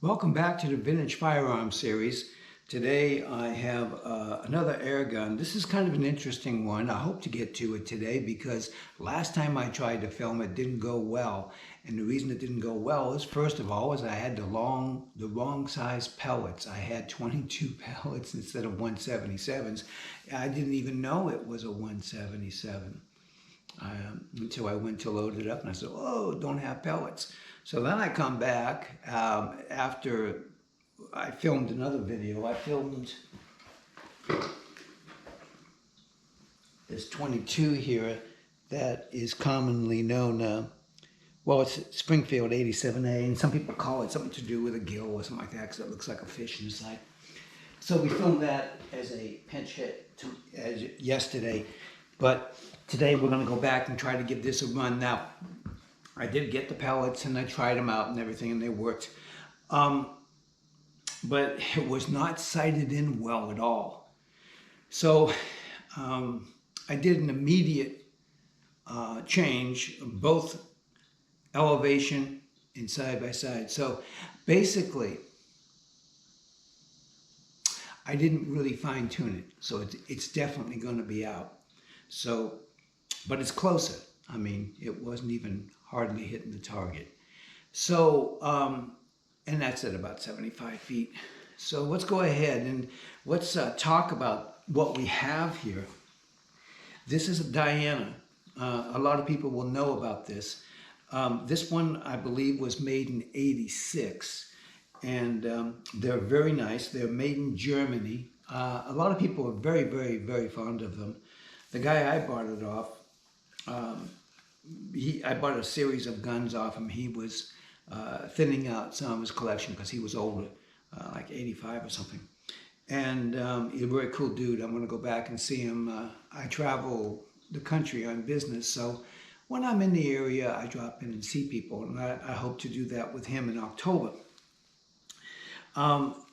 Welcome back to the Vintage Firearm series. Today I have another air gun. This is kind of an interesting one. I hope to get to it today because last time I tried to film it didn't go well. And the reason it didn't go well is, first of all, I had the wrong size pellets. I had 22 pellets instead of 177s. I didn't even know it was a 177. Until I went to load it up and I said, oh, don't have pellets. So then I come back after I filmed another video. I filmed this 22 here that is commonly known, well, it's Springfield 87A, and some people call it something to do with a gill or something like that because it looks like a fish inside. So we filmed that as a pinch hit as yesterday, but today we're going to go back and try to give this a run. Now, I did get the pellets and I tried them out and everything, and they worked. But it was not sighted in well at all. So I did an immediate change, both elevation and side by side. So basically, I didn't really fine tune it. So it's definitely going to be out. So, but it's closer. I mean, it wasn't even hardly hitting the target. So, and that's at about 75 feet. So let's go ahead and let's talk about what we have here. This is a Diana. A lot of people will know about this. This one, I believe, was made in '86. And they're very nice. They're made in Germany. A lot of people are very, very, very fond of them. The guy I bought it off, I bought a series of guns off him. He was thinning out some of his collection because he was older, like 85 or something. And he's a very cool dude. I'm going to go back and see him. I travel the country on business, so when I'm in the area, I drop in and see people, and I hope to do that with him in October.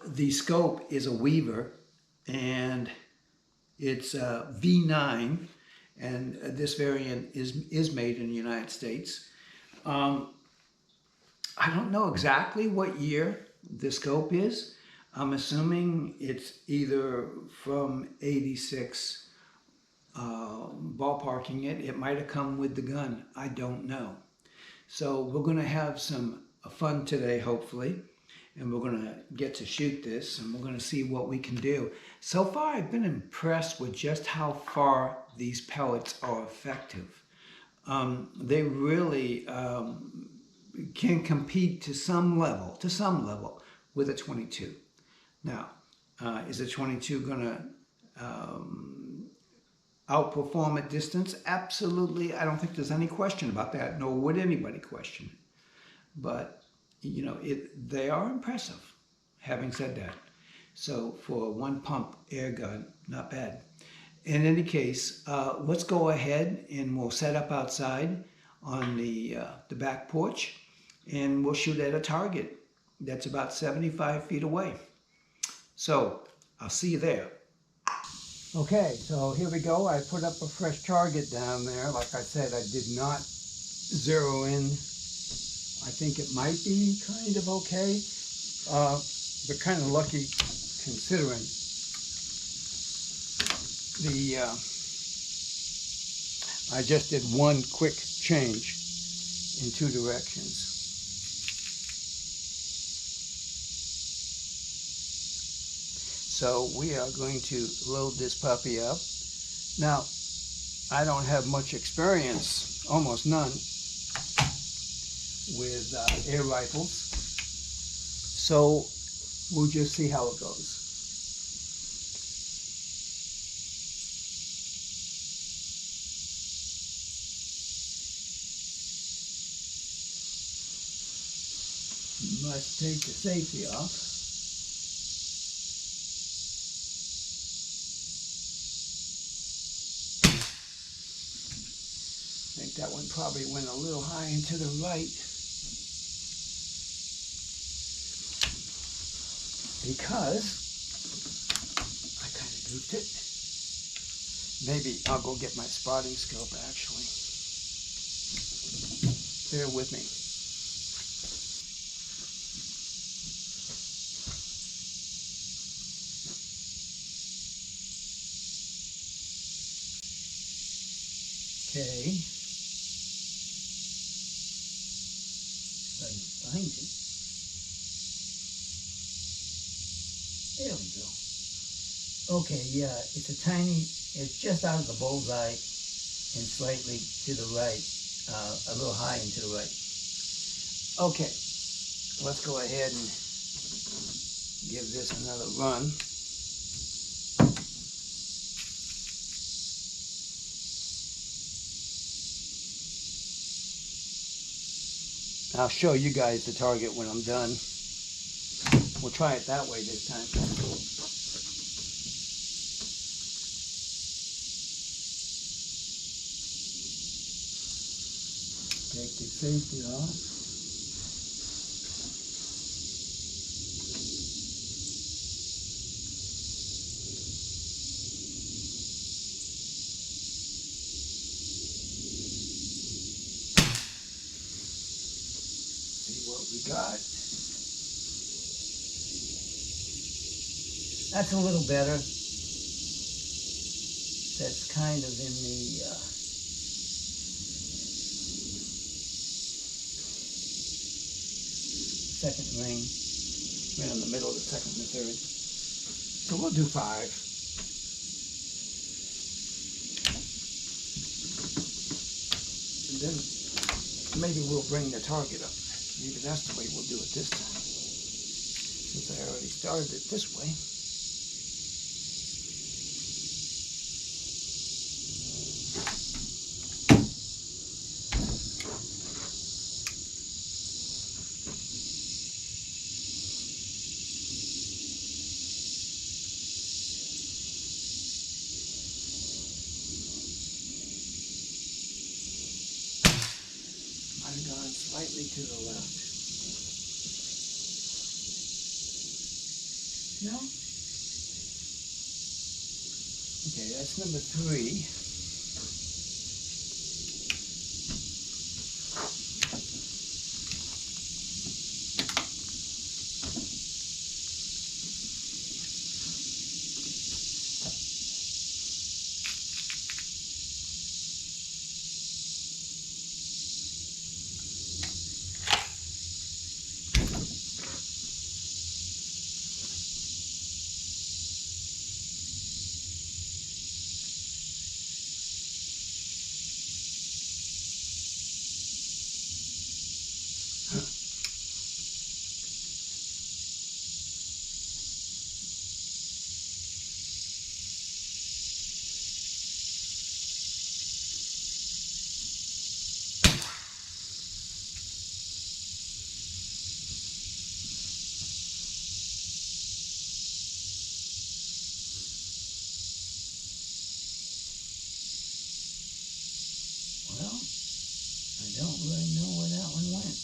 The scope is a Weaver, and it's a V-9, and this variant is made in the United States. I don't know exactly what year the scope is. I'm assuming it's either from '86, ballparking it. It might have come with the gun. I don't know. So we're going to have some fun today, hopefully. And we're going to get to shoot this, and we're going to see what we can do. So far, I've been impressed with just how far these pellets are effective. They really can compete to some level with a 22. Now, is a 22 going to outperform at distance? Absolutely. I don't think there's any question about that, nor would anybody question it. But you know, they are impressive, having said that. So for a one pump air gun, not bad. In any case, let's go ahead and we'll set up outside on the back porch, and we'll shoot at a target that's about 75 feet away. So I'll see you there. Okay, so here we go. I put up a fresh target down there. Like I said, I did not zero in. I think it might be kind of okay, but kind of lucky considering I just did one quick change in two directions. So we are going to load this puppy up. Now, I don't have much experience, almost none, with air rifles, so we'll just see how it goes. Must take the safety off. I think that one probably went a little high and to the right, because I kind of goofed it. Maybe I'll go get my spotting scope, actually. Bear with me. Okay. If I can find it. There we go. Okay, yeah, it's just out of the bullseye and slightly to the right, a little high and to the right. Okay, let's go ahead and give this another run. I'll show you guys the target when I'm done. We'll try it that way this time. Take the safety off. See what we got. That's a little better. That's kind of in the second ring, right in the middle of the second and the third. So we'll do 5. And then maybe we'll bring the target up. Maybe that's the way we'll do it this time. Since I already started it this way. I've gone slightly to the left. No? Okay, that's number 3. Well, I don't really know where that one went.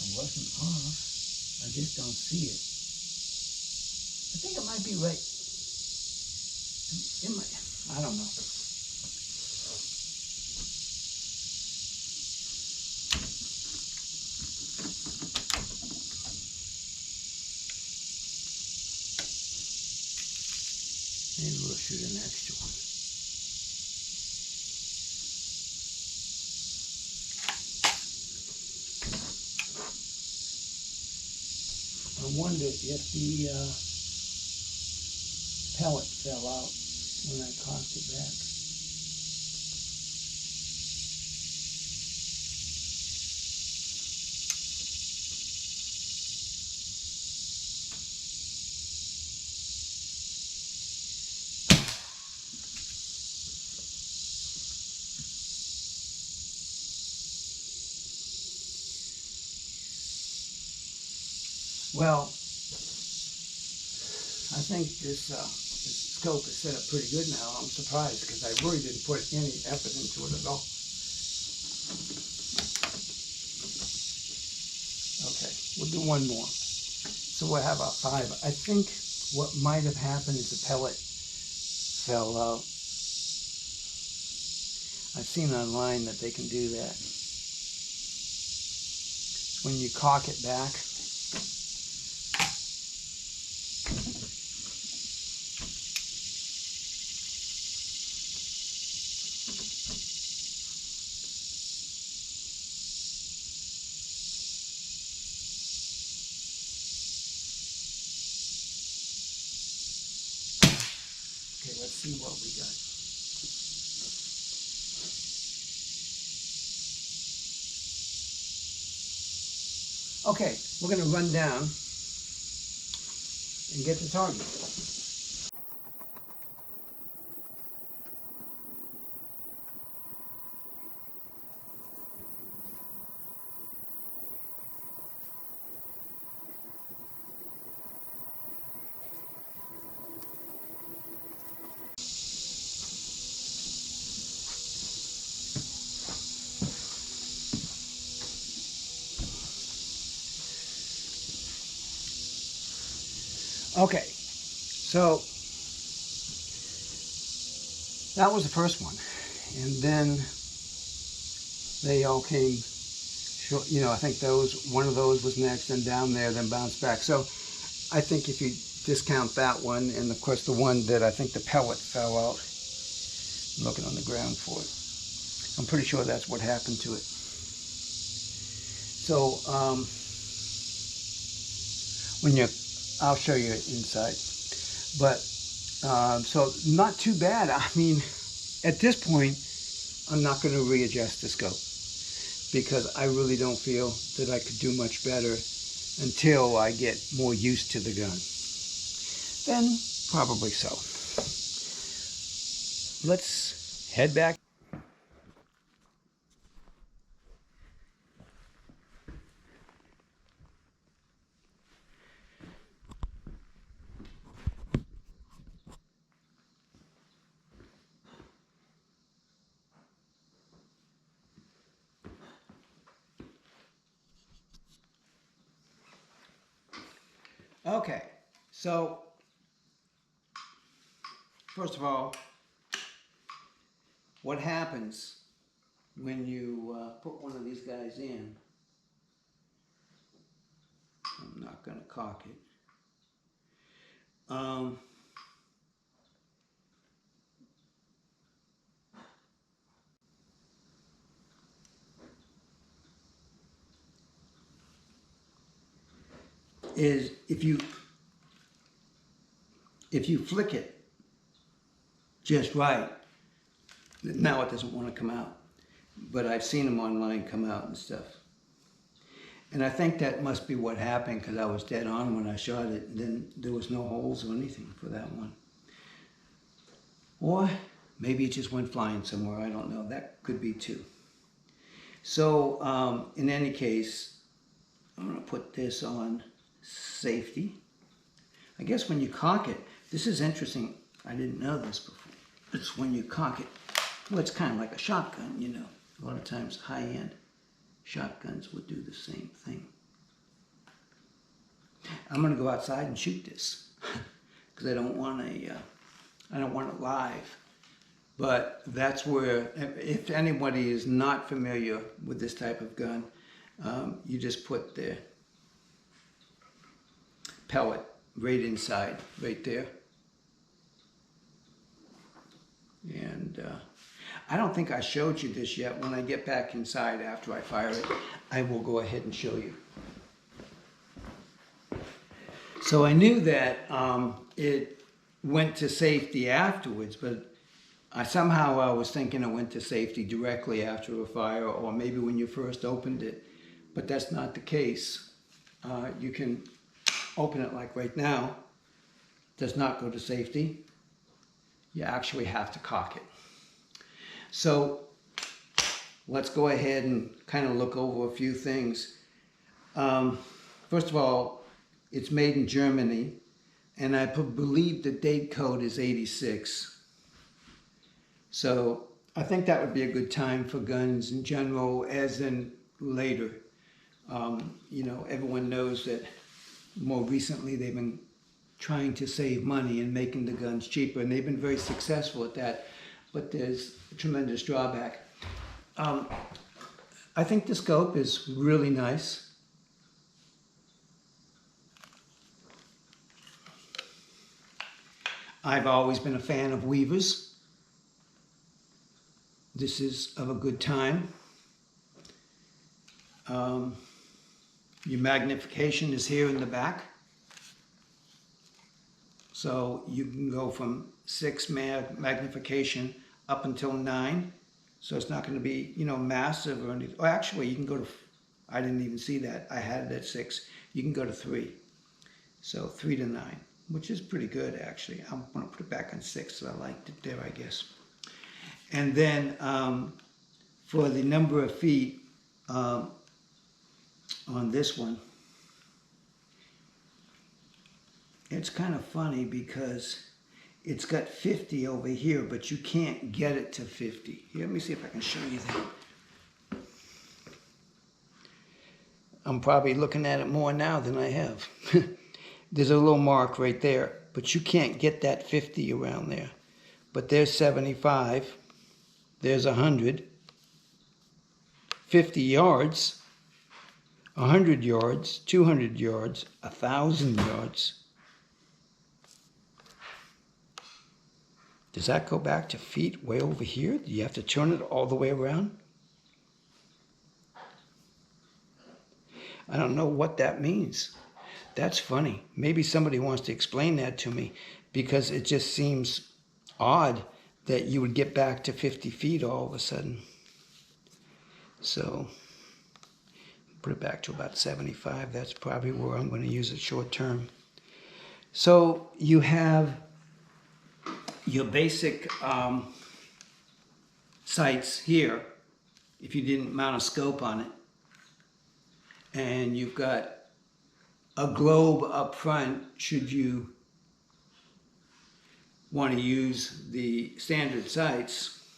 It wasn't off. I just don't see it. I think it might be right. It might. I don't know. Maybe we'll shoot an extra one. I wonder if the pellet fell out when I cocked it back. Well, I think this scope is set up pretty good now. I'm surprised because I really didn't put any effort into it at all. Okay, we'll do one more. So we'll have a 5. I think what might have happened is the pellet fell out. I've seen online that they can do that. When you cock it back, see what we got. Okay, we're going to run down and get the target. Okay, so that was the first one, and then they all came, you know, I think one of those was next, and down there, then bounced back. So I think if you discount that one, and of course the one that I think the pellet fell out, I'm looking on the ground for it. I'm pretty sure that's what happened to it. So I'll show you it inside. But so not too bad. I mean, at this point, I'm not going to readjust the scope because I really don't feel that I could do much better until I get more used to the gun. Then probably so. Let's head back. Okay, so first of all, what happens when you put one of these guys in? I'm not going to cock it. Is if you flick it just right, now it doesn't want to come out. But I've seen them online come out and stuff. And I think that must be what happened because I was dead on when I shot it. And then there was no holes or anything for that one. Or maybe it just went flying somewhere. I don't know. That could be too. So in any case, I'm going to put this on safety. I guess when you cock it, this is interesting. I didn't know this before. It's when you cock it. Well, it's kind of like a shotgun, you know. A lot of times high-end shotguns would do the same thing. I'm going to go outside and shoot this because I don't want it live. But that's where, if anybody is not familiar with this type of gun, you just put the pellet right inside, right there. And I don't think I showed you this yet. When I get back inside after I fire it, I will go ahead and show you. So I knew that it went to safety afterwards, but I was thinking it went to safety directly after a fire, or maybe when you first opened it, but that's not the case. You can open it like right now. Does not go to safety. You actually have to cock it. So let's go ahead and kind of look over a few things. First of all, it's made in Germany, and I believe the date code is 86. So I think that would be a good time for guns in general, as in later. You know, everyone knows that more recently they've been trying to save money and making the guns cheaper, and they've been very successful at that, but there's a tremendous drawback. I think the scope is really nice. I've always been a fan of Weavers. This is of a good time. Your magnification is here in the back. So you can go from 6 magnification up until 9. So it's not going to be, you know, massive or anything. Oh, actually, you can go to, I didn't even see that. I had it at 6. You can go to 3. So 3 to 9, which is pretty good, actually. I'm going to put it back on 6, so I liked it there, I guess. And then for the number of feet on this one, it's kind of funny because it's got 50 over here, but you can't get it to 50. Here, let me see if I can show you that. I'm probably looking at it more now than I have. There's a little mark right there, but you can't get that 50 around there. But there's 75, there's 100, 50 yards, 100 yards, 200 yards, 1,000 yards. Does that go back to feet way over here? Do you have to turn it all the way around? I don't know what that means. That's funny. Maybe somebody wants to explain that to me, because it just seems odd that you would get back to 50 feet all of a sudden. So put it back to about 75. That's probably where I'm going to use it short term. So you have your basic sights here, if you didn't mount a scope on it. And you've got a globe up front should you want to use the standard sights.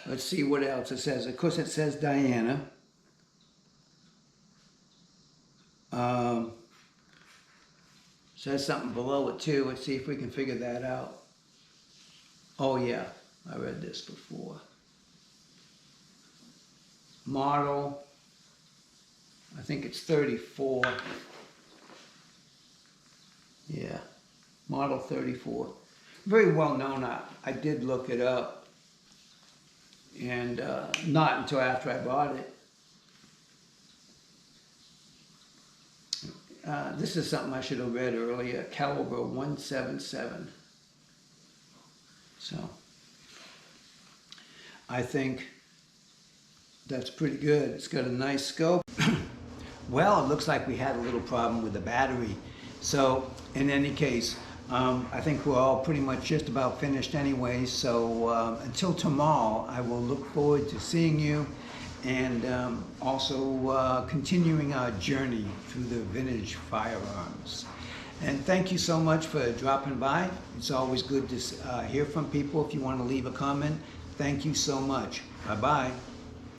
Let's see what else it says. Of course, it says Diana. Says something below it too. Let's see if we can figure that out. Oh yeah, I read this before. Model, I think it's 34. Yeah, model 34. Very well known. I did look it up, and not until after I bought it. This is something I should have read earlier. Caliber 177. So I think that's pretty good. It's got a nice scope. Well, it looks like we had a little problem with the battery. So in any case, I think we're all pretty much just about finished anyway. So until tomorrow, I will look forward to seeing you, and also continuing our journey through the vintage firearms. And thank you so much for dropping by. It's always good to hear from people. If you want to leave a comment, thank you so much. Bye-bye.